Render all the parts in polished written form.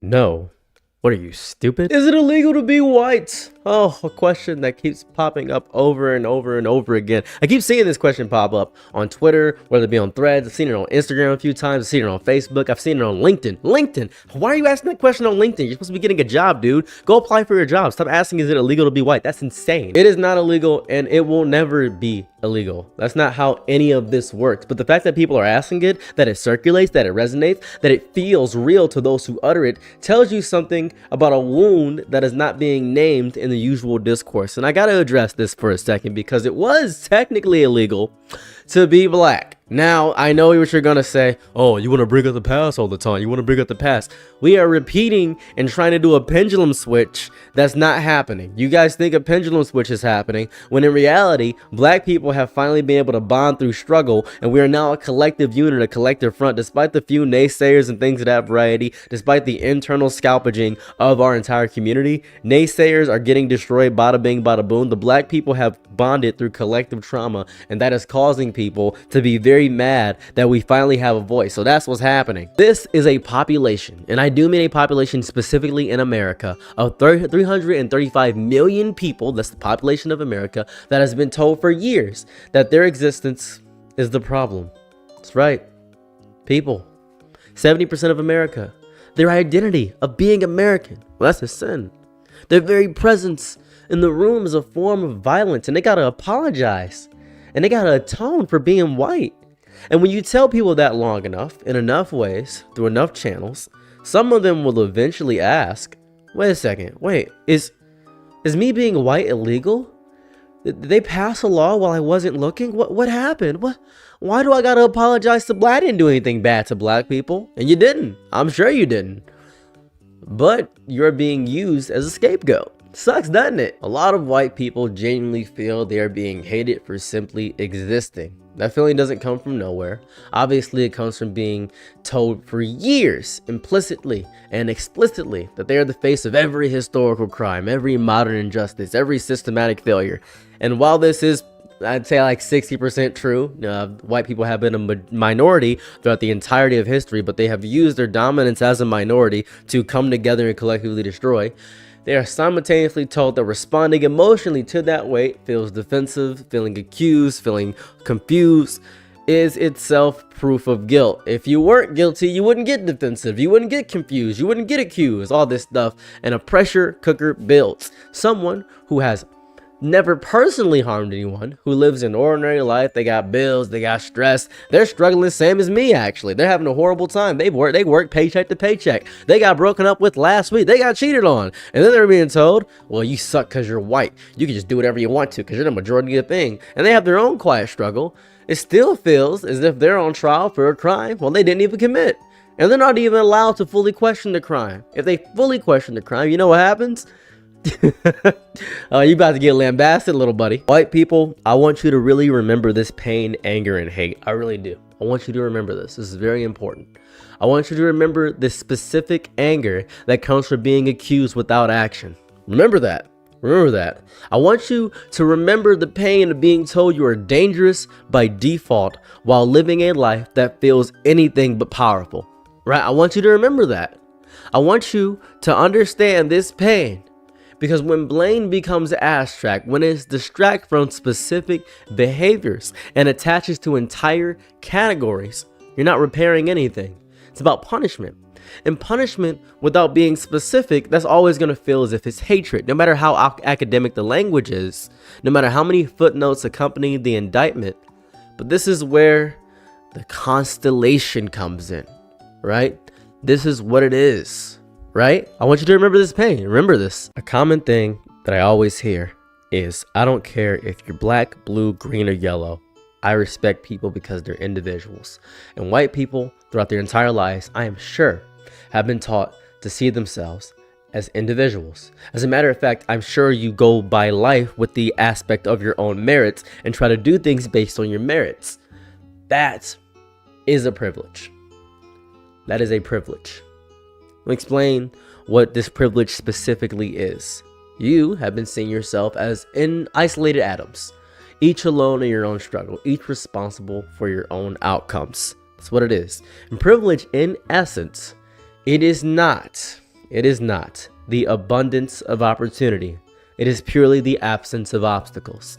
No. What are you, stupid? Is it illegal to be white? Oh, a question that keeps popping up over and over and over again. I keep seeing this question pop up on Twitter, whether it be on Threads. I've seen it on Instagram a few times. I've seen it on Facebook. I've seen it on LinkedIn. LinkedIn. Why are you asking that question on LinkedIn? You're supposed to be getting a job, dude. Go apply for your job. Stop asking, is it illegal to be white? That's insane. It is not illegal, and it will never be illegal. That's not how any of this works. But the fact that people are asking it, that it circulates, that it resonates, that it feels real to those who utter it, tells you something about a wound that is not being named in the usual discourse. And I gotta address this for a second because it was technically illegal to be black. Now, I know what you're gonna say. Oh, you wanna bring up the past all the time. You wanna bring up the past. We are repeating and trying to do a pendulum switch that's not happening. You guys think a pendulum switch is happening, when in reality, black people have finally been able to bond through struggle, and we are now a collective unit, a collective front, despite the few naysayers and things of that variety, despite the internal scalpaging of our entire community. Naysayers are getting destroyed, bada bing, bada boom. The black people have bonded through collective trauma, and that is causing people to be very mad that we finally have a voice. So that's what's happening. This is a population, and I do mean a population specifically in America, of 335 million people. That's the population of America, that has been told for years that their existence is the problem. That's right, people. 70% of America, their identity of being American, well, that's a sin. Their very presence in the room is a form of violence, and they gotta apologize, and they gotta atone for being white. And when you tell people that long enough, in enough ways, through enough channels, some of them will eventually ask, wait a second, wait, is me being white illegal? Did they pass a law while I wasn't looking? What happened? Why do I gotta apologize to black? I didn't do anything bad to black people. And you didn't. I'm sure you didn't. But you're being used as a scapegoat. Sucks, doesn't it? A lot of white people genuinely feel they are being hated for simply existing. That feeling doesn't come from nowhere. Obviously, it comes from being told for years, implicitly and explicitly, that they are the face of every historical crime, every modern injustice, every systematic failure. And while this is, I'd say, like 60% true, white people have been a minority throughout the entirety of history, but they have used their dominance as a minority to come together and collectively destroy. They are simultaneously told that responding emotionally to that weight feels defensive, feeling accused, feeling confused, is itself proof of guilt. If you weren't guilty, you wouldn't get defensive, you wouldn't get confused, you wouldn't get accused, all this stuff. And a pressure cooker builds. Someone who has never personally harmed anyone, who lives an ordinary life, they got bills, they got stress, they're struggling the same as me. Actually, they're having a horrible time. They work paycheck to paycheck, they got broken up with last week, they got cheated on, and then they're being told, well, you suck because you're white, you can just do whatever you want to because you're the majority of the thing. And they have their own quiet struggle. It still feels as if they're on trial for a crime they didn't even commit, and they're not even allowed to fully question the crime. If they fully question the crime, you know what happens? You about to get lambasted, little buddy. White people, I want you to really remember this pain, anger, and hate. I really do. I want you to remember this. This is very important. I want you to remember this specific anger that comes from being accused without action. Remember that. Remember that. I want you to remember the pain of being told you are dangerous by default while living a life that feels anything but powerful. Right? I want you to remember that. I want you to understand this pain. Because when blame becomes abstract, when it's distract from specific behaviors and attaches to entire categories, you're not repairing anything. It's about punishment. And punishment without being specific, that's always going to feel as if it's hatred. No matter how academic the language is, no matter how many footnotes accompany the indictment. But this is where the constellation comes in, right? This is what it is. Right? I want you to remember this pain. Remember this. A common thing that I always hear is, I don't care if you're black, blue, green, or yellow. I respect people because they're individuals. And white people, throughout their entire lives, I am sure, have been taught to see themselves as individuals. As a matter of fact, I'm sure you go by life with the aspect of your own merits and try to do things based on your merits. That is a privilege. That is a privilege. Let me explain what this privilege specifically is. You have been seeing yourself as isolated atoms, each alone in your own struggle, each responsible for your own outcomes. That's what it is. And privilege, in essence, it is not It is not the abundance of opportunity. It is purely the absence of obstacles.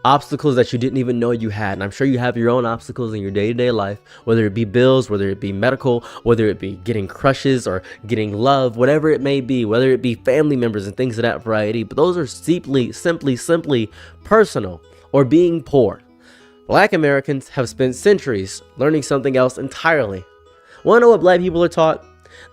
Obstacles that you didn't even know you had. And I'm sure you have your own obstacles in your day-to-day life, whether it be bills, whether it be medical, whether it be getting crushes or getting love, whatever it may be, whether it be family members and things of that variety. But those are simply personal, or being poor. Black Americans have spent centuries learning something else entirely. Want to know what black people are taught?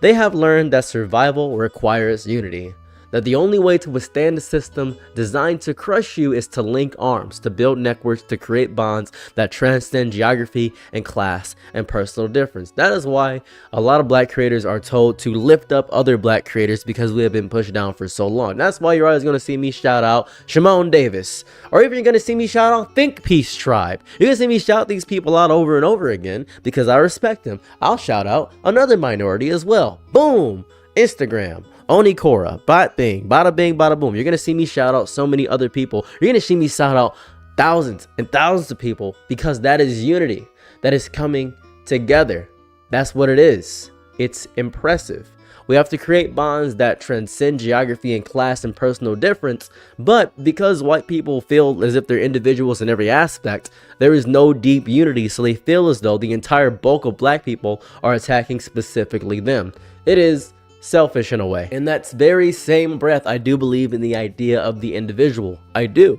They have learned that survival requires unity. That the only way to withstand a system designed to crush you is to link arms, to build networks, to create bonds that transcend geography and class and personal difference. That is why a lot of black creators are told to lift up other black creators, because we have been pushed down for so long. That's why you're always going to see me shout out Shimon Davis, or even you're going to see me shout out Think Peace Tribe. You're going to see me shout these people out over and over again because I respect them. I'll shout out another minority as well. Boom! Instagram. Onikora, Bot Bing, Bada Bing, Bada Boom. You're going to see me shout out so many other people. You're going to see me shout out thousands and thousands of people, because that is unity. That is coming together. That's what it is. It's impressive. We have to create bonds that transcend geography and class and personal difference, but because white people feel as if they're individuals in every aspect, there is no deep unity, so they feel as though the entire bulk of black people are attacking specifically them. It is selfish in a way. In that very same breath, I do believe in the idea of the individual. I do.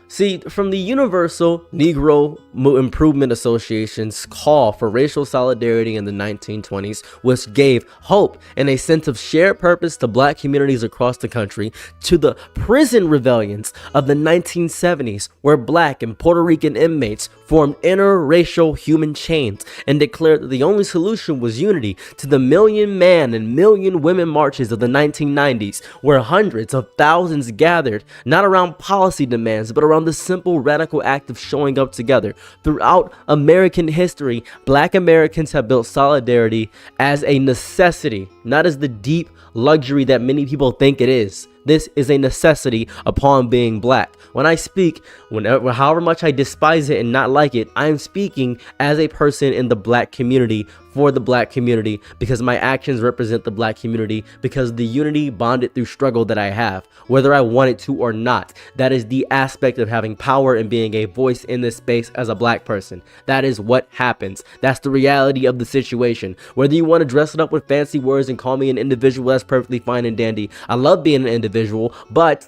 See, from the Universal Negro Improvement Association's call for racial solidarity in the 1920s, which gave hope and a sense of shared purpose to black communities across the country, to the prison rebellions of the 1970s, where black and Puerto Rican inmates formed interracial human chains and declared that the only solution was unity, to the Million Man and Million Women marches of the 1990s, where hundreds of thousands gathered, not around policy demands, but around the simple radical act of showing up together. Throughout American history, black Americans have built solidarity as a necessity, not as the deep luxury that many people think it is. This is a necessity upon being black. When I speak, however much I despise it and not like it, I am speaking as a person in the black community, for the black community, because my actions represent the black community, because the unity bonded through struggle that I have, whether I want it to or not. That is the aspect of having power and being a voice in this space as a black person. That is what happens. That's the reality of the situation. Whether you want to dress it up with fancy words and call me an individual, that's perfectly fine and dandy. I love being an individual, but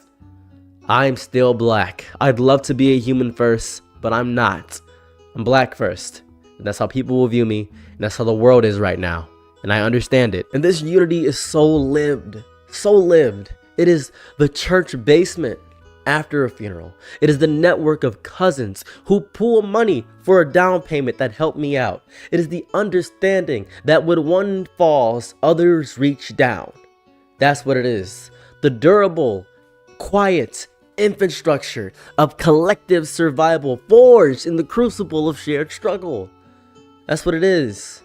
I'm still black. I'd love to be a human first, but I'm not. I'm black first. And that's how people will view me, and that's how the world is right now. And I understand it. And this unity is so lived. So lived. It is the church basement after a funeral. It is the network of cousins who pool money for a down payment that help me out. It is the understanding that when one falls, others reach down. That's what it is. The durable, quiet infrastructure of collective survival forged in the crucible of shared struggle. That's what it is.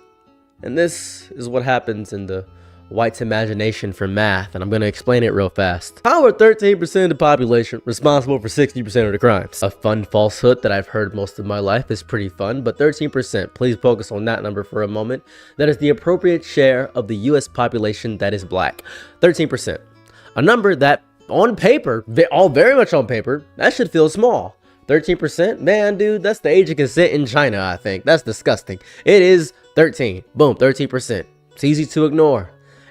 And this is what happens in the white's imagination for math, and I'm going to explain it real fast. How are 13% of the population responsible for 60% of the crimes? A fun falsehood that I've heard most of my life is pretty fun, but 13%, please focus on that number for a moment. That is the appropriate share of the US population that is black. 13%. A number that on paper, all very much on paper, that should feel small. 13%? Man, dude, that's the age of consent in China, I think. That's disgusting. It is 13. Boom, 13%. It's easy to ignore.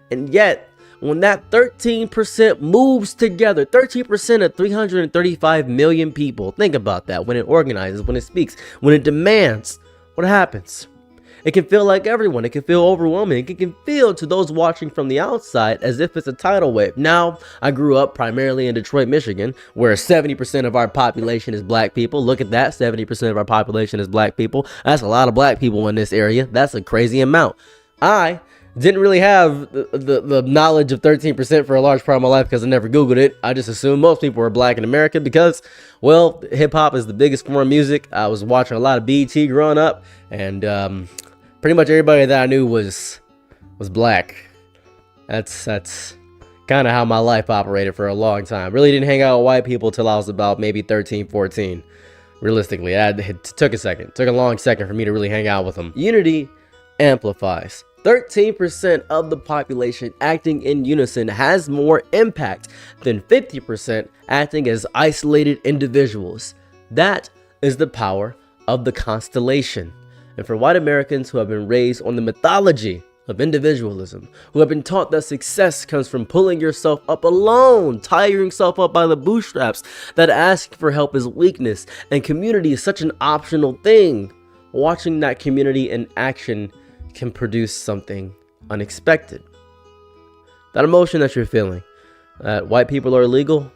And yet, when that 13% moves together, 13% of 335 million people, think about that. When it organizes, when it speaks, when it demands, what happens? It can feel like everyone. It can feel overwhelming. It can feel to those watching from the outside as if it's a tidal wave. Now, I grew up primarily in Detroit, Michigan, where 70% of our population is black people. Look at that, 70% of our population is black people. That's a lot of black people in this area. That's a crazy amount. I didn't really have the knowledge of 13% for a large part of my life because I never Googled it. I just assumed most people were black in America because, well, hip-hop is the biggest form of music. I was watching a lot of BET growing up, and pretty much everybody that I knew was black. That's kind of how my life operated for a long time. Really didn't hang out with white people till I was about maybe 13, 14. Realistically, it took a second. It took a long second for me to really hang out with them. Unity amplifies. 13% of the population acting in unison has more impact than 50% acting as isolated individuals. That is the power of the constellation. And for white Americans who have been raised on the mythology of individualism, who have been taught that success comes from pulling yourself up alone, tying yourself up by the bootstraps, that asking for help is weakness, and community is such an optional thing, watching that community in action can produce something unexpected. That emotion that you're feeling, that white people are illegal,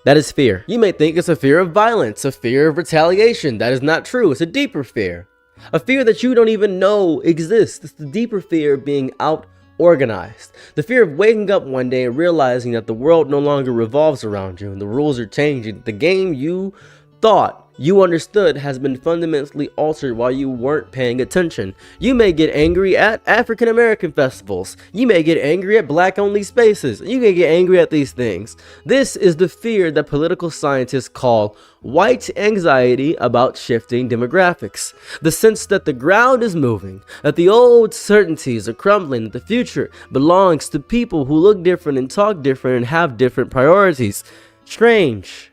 that is fear. You may think it's a fear of violence, a fear of retaliation. That is not true. It's a deeper fear. A fear that you don't even know exists. It's the deeper fear of being out organized. The fear of waking up one day and realizing that the world no longer revolves around you and the rules are changing. The game you thought you understood has been fundamentally altered while you weren't paying attention. You may get angry at African American festivals. You may get angry at black only spaces. You can get angry at these things. This is the fear that political scientists call white anxiety about shifting demographics. The sense that the ground is moving, that the old certainties are crumbling, that the future belongs to people who look different and talk different and have different priorities. Strange.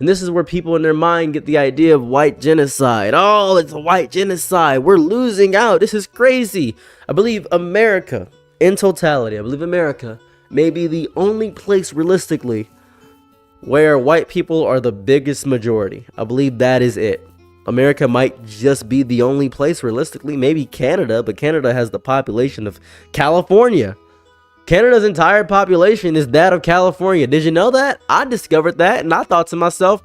And this is where people in their mind get the idea of white genocide. Oh, it's a white genocide. We're losing out. This is crazy. I believe America, in totality, may be the only place realistically where white people are the biggest majority. I believe that is it. America might just be the only place realistically. Maybe Canada, but Canada has the population of California. Canada's entire population is that of California. Did you know that? I discovered that and I thought to myself,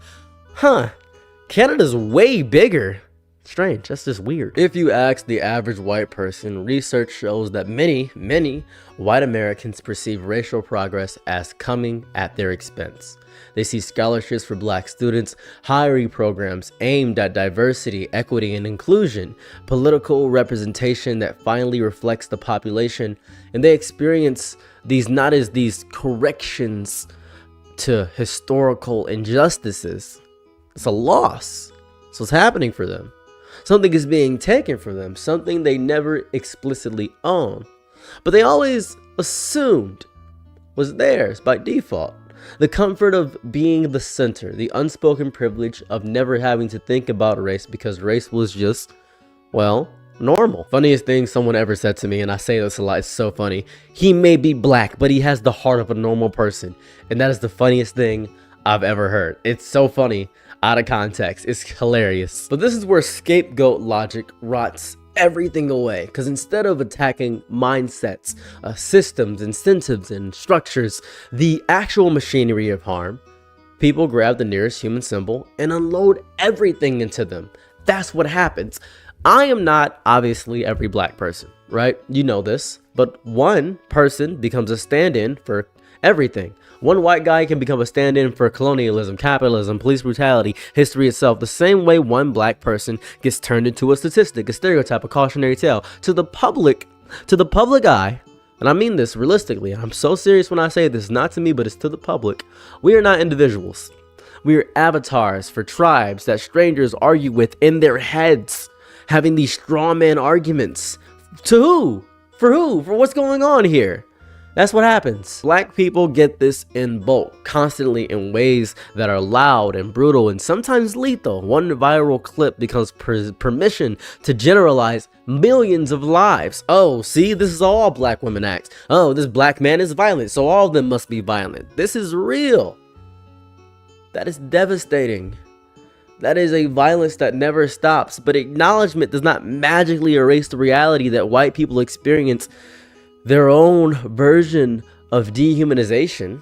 Canada's way bigger. Strange, that's just weird. If you ask the average white person, research shows that many white Americans perceive racial progress as coming at their expense. They see scholarships for black students, hiring programs aimed at diversity, equity, and inclusion, political representation that finally reflects the population, and they experience these not as these corrections to historical injustices. It's a loss. So what's happening for them? Something is being taken from them, something they never explicitly own, but they always assumed was theirs by default. The comfort of being the center, the unspoken privilege of never having to think about race because race was just, well, normal. Funniest thing someone ever said to me, and I say this a lot, it's so funny. He may be black, but he has the heart of a normal person. And that is the funniest thing I've ever heard. It's so funny out of context. It's hilarious. But this is where scapegoat logic rots everything away, because instead of attacking mindsets, systems, incentives, and structures, the actual machinery of harm, people grab the nearest human symbol and unload everything into them. That's what happens. I am not obviously every black person, right? You know this, but one person becomes a stand-in for everything. One white guy can become a stand-in for colonialism, capitalism, police brutality, history itself, the same way one black person gets turned into a statistic, a stereotype, a cautionary tale. To the public eye, and I mean this realistically, I'm so serious when I say this, not to me, but it's to the public, we are not individuals. We are avatars for tribes that strangers argue with in their heads, having these straw man arguments. To who? For who? For what's going on here? That's what happens. Black people get this in bulk, constantly in ways that are loud and brutal and sometimes lethal. One viral clip becomes permission to generalize millions of lives. Oh, see, this is all black women act. Oh, this black man is violent, so all of them must be violent. This is real. That is devastating. That is a violence that never stops. But acknowledgement does not magically erase the reality that white people experience their own version of dehumanization,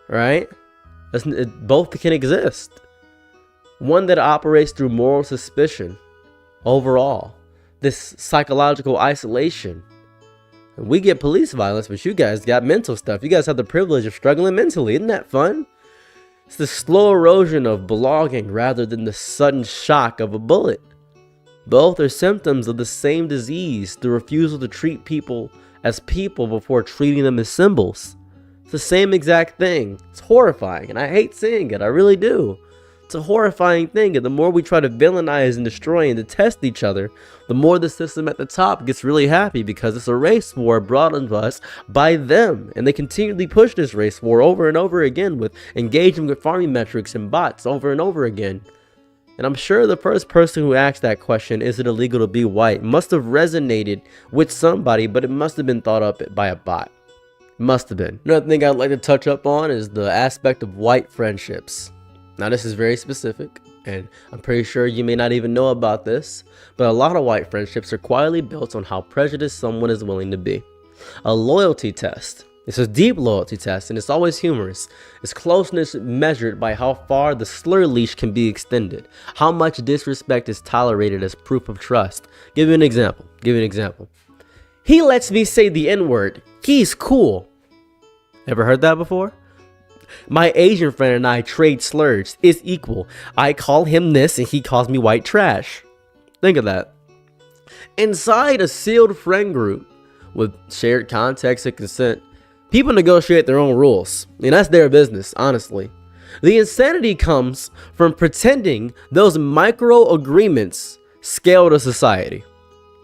right? Both can exist. One that operates through moral suspicion overall, this psychological isolation. And we get police violence, but you guys got mental stuff. You guys have the privilege of struggling mentally. Isn't that fun? It's the slow erosion of belonging rather than the sudden shock of a bullet. Both are symptoms of the same disease, the refusal to treat people as people before treating them as symbols. It's the same exact thing. It's horrifying, and I hate seeing it. I really do. It's a horrifying thing, and the more we try to villainize and destroy and detest each other, the more the system at the top gets really happy, because it's a race war brought on us by them, and they continually push this race war over and over again with engagement with farming metrics and bots over and over again. And I'm sure the first person who asked that question, is it illegal to be white, must have resonated with somebody, but it must have been thought up by a bot. Must have been. Another thing I'd like to touch up on is the aspect of white friendships. Now, this is very specific, and I'm pretty sure you may not even know about this, but a lot of white friendships are quietly built on how prejudiced someone is willing to be. A loyalty test. It's a deep loyalty test, and it's always humorous. It's closeness measured by how far the slur leash can be extended, how much disrespect is tolerated as proof of trust. Give you an example. He lets me say the N-word. He's cool. Ever heard that before? My Asian friend and I trade slurs. It's equal. I call him this and he calls me white trash. Think of that. Inside a sealed friend group with shared context and consent, people negotiate their own rules. And that's their business, honestly. The insanity comes from pretending those micro agreements scale to society.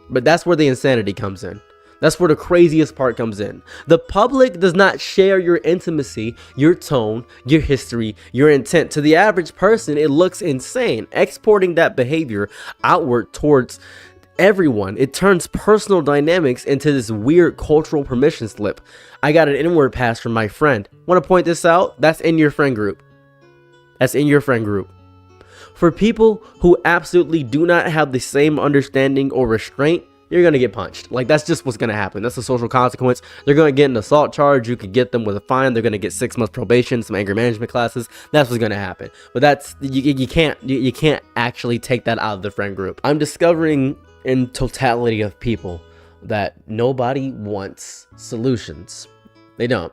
But that's where the insanity comes in. That's where the craziest part comes in. The public does not share your intimacy, your tone, your history, your intent. To the average person, it looks insane. Exporting that behavior outward towards everyone, it turns personal dynamics into this weird cultural permission slip. I got an N-word pass from my friend. Want to point this out? That's in your friend group. That's in your friend group. For people who absolutely do not have the same understanding or restraint, you're going to get punched. Like, that's just what's going to happen. That's a social consequence. They're going to get an assault charge. You could get them with a fine. They're going to get 6 months probation, some anger management classes. That's what's going to happen. But that's, you can't actually take that out of the friend group. I'm discovering in totality of people that nobody wants solutions. They don't.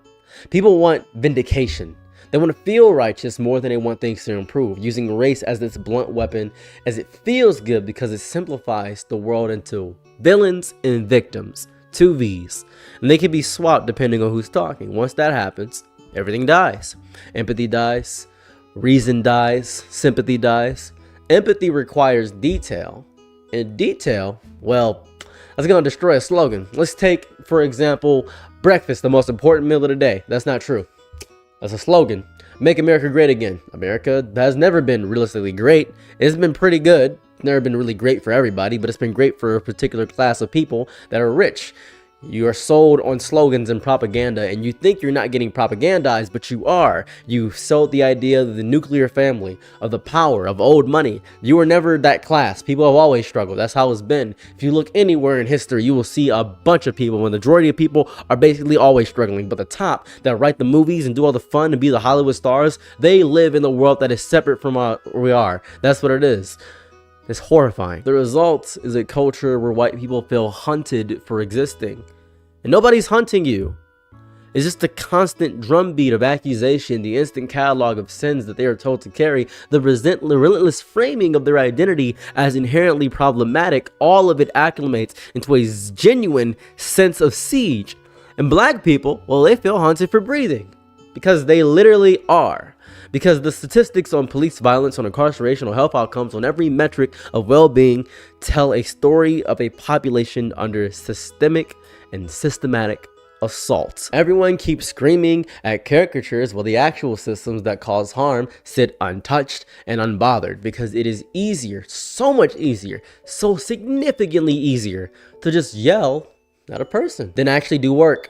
People want vindication. They want to feel righteous more than they want things to improve, using race as this blunt weapon, as it feels good because it simplifies the world into villains and victims, 2 V's, and they can be swapped depending on who's talking. Once that happens, everything dies. Empathy dies, reason dies, sympathy dies. Empathy requires detail, and detail, well, that's going to destroy a slogan. Let's take, for example, breakfast, the most important meal of the day. That's not true. That's a slogan. Make America great again. America has never been realistically great. It's been pretty good. Never been really great for everybody, but it's been great for a particular class of people that are rich. You are sold on slogans and propaganda, and you think you're not getting propagandized, but you are. You sold the idea of the nuclear family, of the power, of old money. You were never that class. People have always struggled. That's how it's been. If you look anywhere in history, you will see a bunch of people. The majority of people are basically always struggling, but the top that write the movies and do all the fun and be the Hollywood stars, they live in the world that is separate from where we are. That's what it is. It's horrifying. The result is a culture where white people feel hunted for existing. And nobody's hunting you. It's just the constant drumbeat of accusation, the instant catalog of sins that they are told to carry, the relentless framing of their identity as inherently problematic. All of it acclimates into a genuine sense of siege. And black people, well, they feel hunted for breathing. Because they literally are. Because the statistics on police violence, on incarceration, on health outcomes, on every metric of well-being tell a story of a population under systemic and systematic assault. Everyone keeps screaming at caricatures while the actual systems that cause harm sit untouched and unbothered, because it is easier, so much easier, so significantly easier to just yell at a person than actually do work.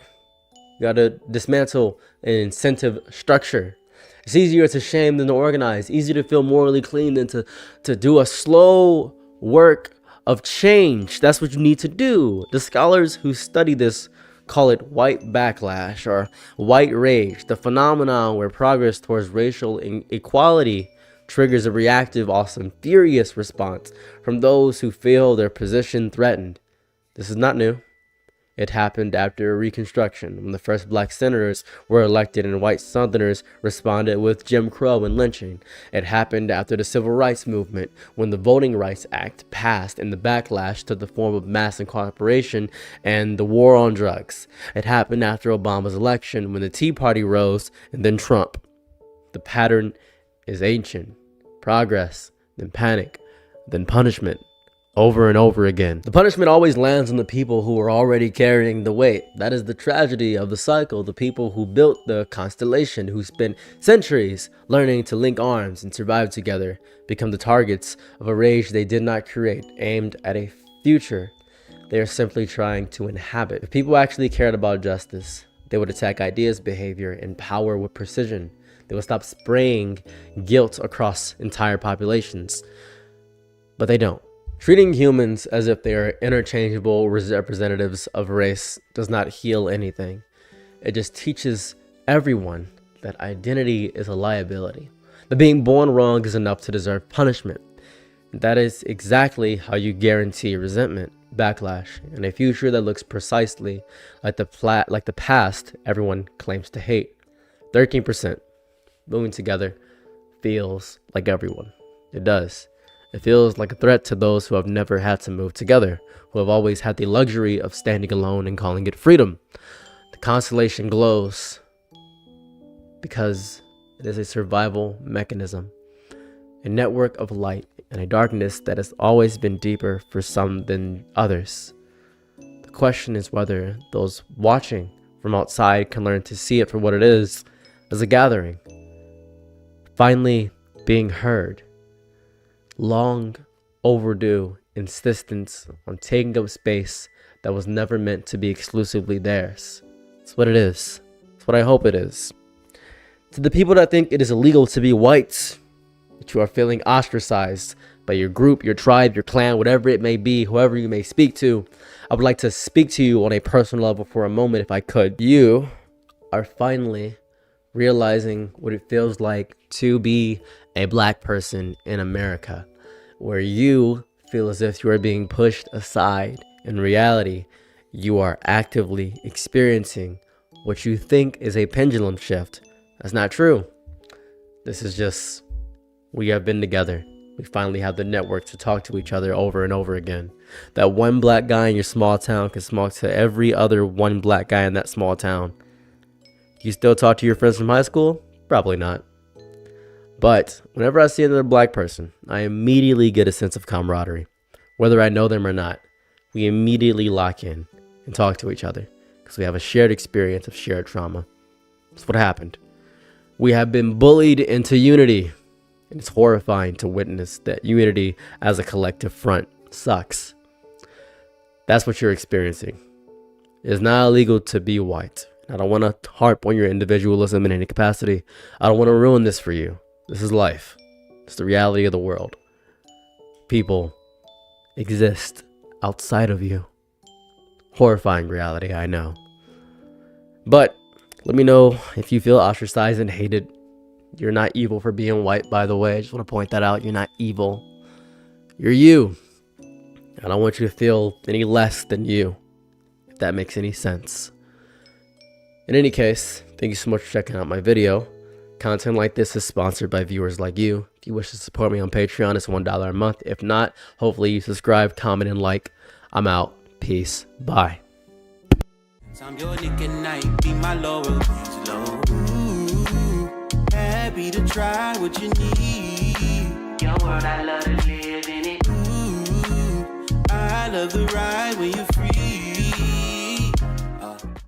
You gotta dismantle an incentive structure. It's easier to shame than to organize, easier to feel morally clean than to do a slow work of change. That's what you need to do. The scholars who study this call it white backlash or white rage, the phenomenon where progress towards racial equality triggers a reactive, often furious response from those who feel their position threatened. This is not new. It happened after Reconstruction, when the first black senators were elected and white Southerners responded with Jim Crow and lynching. It happened after the Civil Rights Movement, when the Voting Rights Act passed and the backlash took the form of mass incarceration and the war on drugs. It happened after Obama's election, when the Tea Party rose and then Trump. The pattern is ancient. progress, then panic, then punishment, over and over again. The punishment always lands on the people who are already carrying the weight. That is the tragedy of the cycle. The people who built the constellation, who spent centuries learning to link arms and survive together, become the targets of a rage they did not create, aimed at a future they are simply trying to inhabit. If people actually cared about justice, they would attack ideas, behavior, and power with precision. They would stop spraying guilt across entire populations. But they don't. Treating humans as if they are interchangeable representatives of race does not heal anything. It just teaches everyone that identity is a liability. That being born wrong is enough to deserve punishment. That is exactly how you guarantee resentment, backlash, and a future that looks precisely like the past everyone claims to hate. 13%. Moving together feels like everyone. It does. It feels like a threat to those who have never had to move together, who have always had the luxury of standing alone and calling it freedom. The constellation glows because it is a survival mechanism, a network of light and a darkness that has always been deeper for some than others. The question is whether those watching from outside can learn to see it for what it is, as a gathering, finally being heard. Long overdue insistence on taking up space that was never meant to be exclusively theirs. It's what it is. It's what I hope it is. To the people that think it is illegal to be white, that you are feeling ostracized by your group, your tribe, your clan, whatever it may be, whoever you may speak to, I would like to speak to you on a personal level for a moment if I could. You are finally realizing what it feels like to be a black person in America, where you feel as if you are being pushed aside. In reality, you are actively experiencing what you think is a pendulum shift. That's not true. This is just, we have been together. We finally have the network to talk to each other over and over again. That one black guy in your small town can talk to every other one black guy in that small town. You still talk to your friends from high school? Probably not. But whenever I see another black person, I immediately get a sense of camaraderie. Whether I know them or not, we immediately lock in and talk to each other because we have a shared experience of shared trauma. That's what happened. We have been bullied into unity, and it's horrifying to witness that unity as a collective front sucks. That's what you're experiencing. It is not illegal to be white. I don't want to harp on your individualism in any capacity. I don't want to ruin this for you. This is life. It's the reality of the world. People exist outside of you. Horrifying reality, I know. But let me know if you feel ostracized and hated. You're not evil for being white, by the way. I just want to point that out. You're not evil. You're you. I don't want you to feel any less than you, if that makes any sense. In any case, thank you so much for checking out my video. Content like this is sponsored by viewers like you. If you wish to support me on Patreon, it's $1 a month. If not, hopefully you subscribe, comment, and like. I'm out. Peace. Bye. I'm your Nick and night, be my Laura. Happy to try what you need. Your world, I love to live in it. I love the ride when you're free.